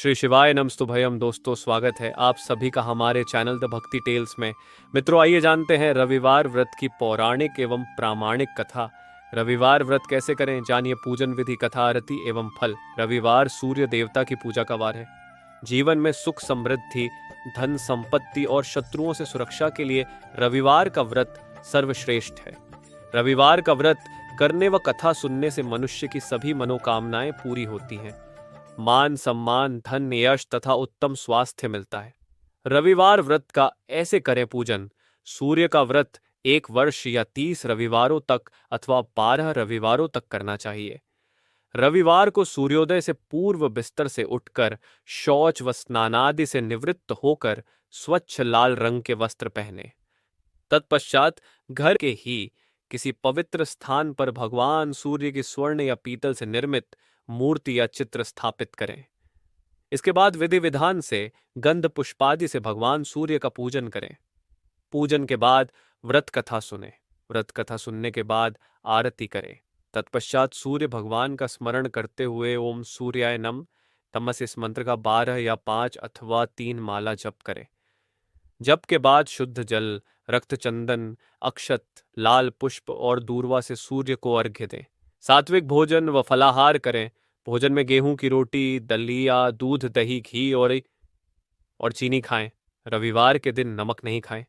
श्री शिवाय नमस्तुभयम दोस्तों, स्वागत है आप सभी का हमारे चैनल द भक्ति टेल्स में। मित्रों, आइए जानते हैं रविवार व्रत की पौराणिक एवं प्रामाणिक कथा। रविवार व्रत कैसे करें, जानिए पूजन विधि, कथा, आरती एवं फल। रविवार सूर्य देवता की पूजा का वार है। जीवन में सुख समृद्धि, धन संपत्ति और शत्रुओं से सुरक्षा के लिए रविवार का व्रत सर्वश्रेष्ठ है। रविवार का व्रत करने व कथा सुनने से मनुष्य की सभी मनोकामनाएं पूरी होती हैं। मान सम्मान, धन, यश तथा उत्तम स्वास्थ्य मिलता है। रविवार व्रत का ऐसे करें पूजन। सूर्य का व्रत 1 वर्ष या 30 रविवारों तक अथवा 12 रविवारों तक करना चाहिए। रविवार को सूर्योदय से पूर्व बिस्तर से उठकर शौच व स्नानादि से निवृत्त होकर स्वच्छ लाल रंग के वस्त्र पहने। तत्पश्चात घर के ही किसी पवित्र स्थान पर भगवान सूर्य की स्वर्ण या पीतल से निर्मित मूर्ति या चित्र स्थापित करें। इसके बाद विधि विधान से गंध पुष्पादि से भगवान सूर्य का पूजन करें। पूजन के बाद व्रत कथा सुने। व्रत कथा सुनने के बाद आरती करें। तत्पश्चात सूर्य भगवान का स्मरण करते हुए ओम सूर्याय नम तमस इस मंत्र का 12 या 5 अथवा 3 माला जप करें। जप के बाद शुद्ध जल, रक्त चंदन, अक्षत, लाल पुष्प और दूर्वा से सूर्य को अर्घ्य दें। सात्विक भोजन व फलाहार करें। भोजन में गेहूं की रोटी, दलिया, दूध, दही, घी और चीनी खाएं। रविवार के दिन नमक नहीं खाएं।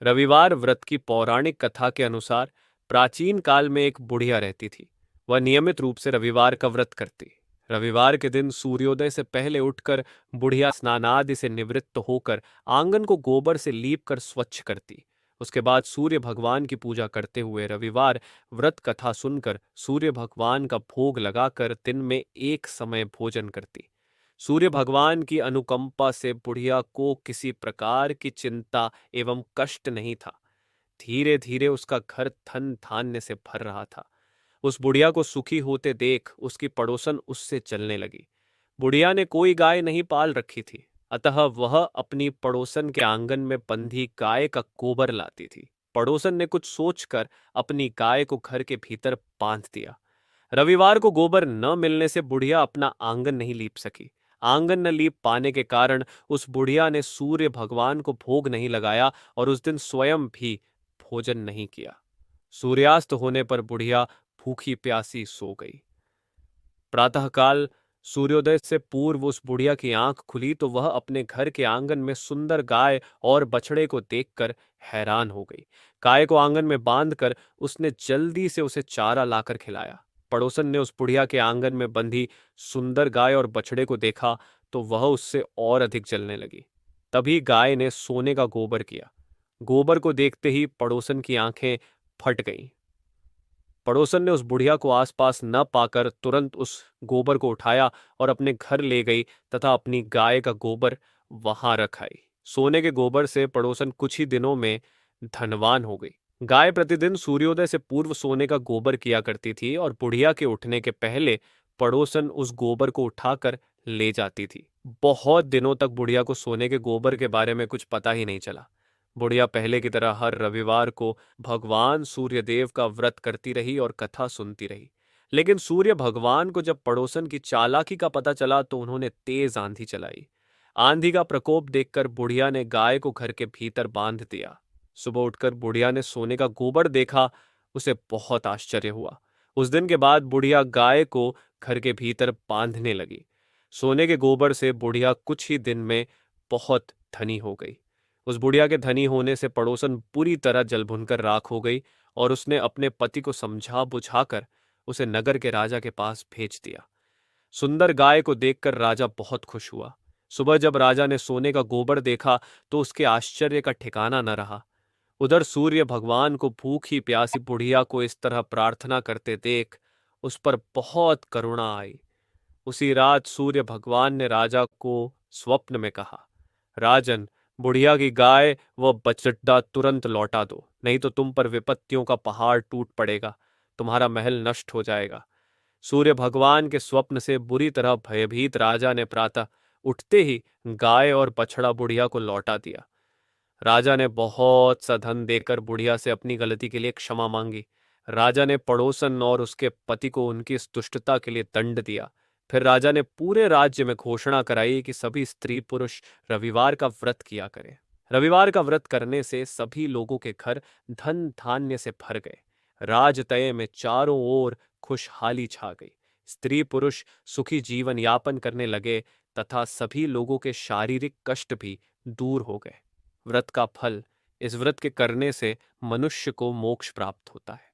रविवार व्रत की पौराणिक कथा के अनुसार प्राचीन काल में एक बुढ़िया रहती थी। वह नियमित रूप से रविवार का व्रत करती। रविवार के दिन सूर्योदय से पहले उठकर बुढ़िया स्नानादि से निवृत्त होकर आंगन को गोबर से लीप कर स्वच्छ करती। उसके बाद सूर्य भगवान की पूजा करते हुए रविवार व्रत कथा सुनकर सूर्य भगवान का भोग लगाकर दिन में एक समय भोजन करती। सूर्य भगवान की अनुकंपा से बुढ़िया को किसी प्रकार की चिंता एवं कष्ट नहीं था। धीरे धीरे उसका घर धन धान्य से भर रहा था। उस बुढ़िया को सुखी होते देख उसकी पड़ोसन उससे चलने लगी। बुढ़िया ने कोई गाय नहीं पाल रखी थी, अतः वह अपनी पड़ोसन के आंगन में बंधी गाय का गोबर लाती थी। पड़ोसन ने कुछ सोचकर अपनी गाय को घर के भीतर बांध दिया। रविवार को गोबर न मिलने से बुढ़िया अपना आंगन नहीं लीप सकी। आंगन न लीप पाने के कारण उस बुढ़िया ने सूर्य भगवान को भोग नहीं लगाया और उस दिन स्वयं भी भोजन नहीं किया। सूर्यास्त होने पर बुढ़िया भूखी प्यासी सो गई। प्रातःकाल सूर्योदय से पूर्व उस बुढ़िया की आंख खुली तो वह अपने घर के आंगन में सुंदर गाय और बछड़े को देखकर हैरान हो गई। गाय को आंगन में बांधकर उसने जल्दी से उसे चारा लाकर खिलाया। पड़ोसन ने उस बुढ़िया के आंगन में बंधी सुंदर गाय और बछड़े को देखा तो वह उससे और अधिक जलने लगी। तभी गाय ने सोने का गोबर किया। गोबर को देखते ही पड़ोसन की आंखें फट गईं। पड़ोसन ने उस बुढ़िया को आसपास न पाकर तुरंत उस गोबर को उठाया और अपने घर ले गई तथा अपनी गाय का गोबर वहां रख आई। सोने के गोबर से पड़ोसन कुछ ही दिनों में धनवान हो गई। गाय प्रतिदिन सूर्योदय से पूर्व सोने का गोबर किया करती थी और बुढ़िया के उठने के पहले पड़ोसन उस गोबर को उठाकर ले जाती थी। बहुत दिनों तक बुढ़िया को सोने के गोबर के बारे में कुछ पता ही नहीं चला। बुढ़िया पहले की तरह हर रविवार को भगवान सूर्यदेव का व्रत करती रही और कथा सुनती रही। लेकिन सूर्य भगवान को जब पड़ोसन की चालाकी का पता चला तो उन्होंने तेज आंधी चलाई। आंधी का प्रकोप देखकर बुढ़िया ने गाय को घर के भीतर बांध दिया। सुबह उठकर बुढ़िया ने सोने का गोबर देखा। उसे बहुत आश्चर्य हुआ। उस दिन के बाद बुढ़िया गाय को घर के भीतर बांधने लगी। सोने के गोबर से बुढ़िया कुछ ही दिन में बहुत धनी हो गई। उस बुढ़िया के धनी होने से पड़ोसन पूरी तरह जल भुनकर राख हो गई और उसने अपने पति को समझा बुझाकर उसे नगर के राजा के पास भेज दिया। सुंदर गाय को देखकर राजा बहुत खुश हुआ। सुबह जब राजा ने सोने का गोबर देखा तो उसके आश्चर्य का ठिकाना न रहा। उधर सूर्य भगवान को भूखी प्यासी बुढ़िया को इस तरह प्रार्थना करते देख उस पर बहुत करुणा आई। उसी रात सूर्य भगवान ने राजा को स्वप्न में कहा, राजन, बुढ़िया की गाय व बछड़ा तुरंत लौटा दो, नहीं तो तुम पर विपत्तियों का पहाड़ टूट पड़ेगा, तुम्हारा महल नष्ट हो जाएगा। सूर्य भगवान के स्वप्न से बुरी तरह भयभीत राजा ने प्रातः उठते ही गाय और बछड़ा बुढ़िया को लौटा दिया। राजा ने बहुत सा धन देकर बुढ़िया से अपनी गलती के लिए क्षमा मांगी। राजा ने पड़ोसन और उसके पति को उनकी इस दुष्टता के लिए दंड दिया। फिर राजा ने पूरे राज्य में घोषणा कराई कि सभी स्त्री पुरुष रविवार का व्रत किया करें। रविवार का व्रत करने से सभी लोगों के घर धन धान्य से भर गए। राजतय में चारों ओर खुशहाली छा गई। स्त्री पुरुष सुखी जीवन यापन करने लगे तथा सभी लोगों के शारीरिक कष्ट भी दूर हो गए। व्रत का फल, इस व्रत के करने से मनुष्य को मोक्ष प्राप्त होता है।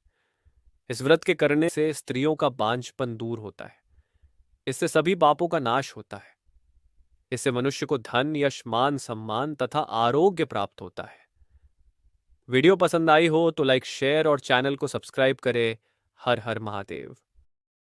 इस व्रत के करने से स्त्रियों का बांझपन दूर होता है। इससे सभी पापों का नाश होता है। इससे मनुष्य को धन, यश, मान, सम्मान तथा आरोग्य प्राप्त होता है। वीडियो पसंद आई हो तो लाइक, शेयर और चैनल को सब्सक्राइब करें। हर हर महादेव।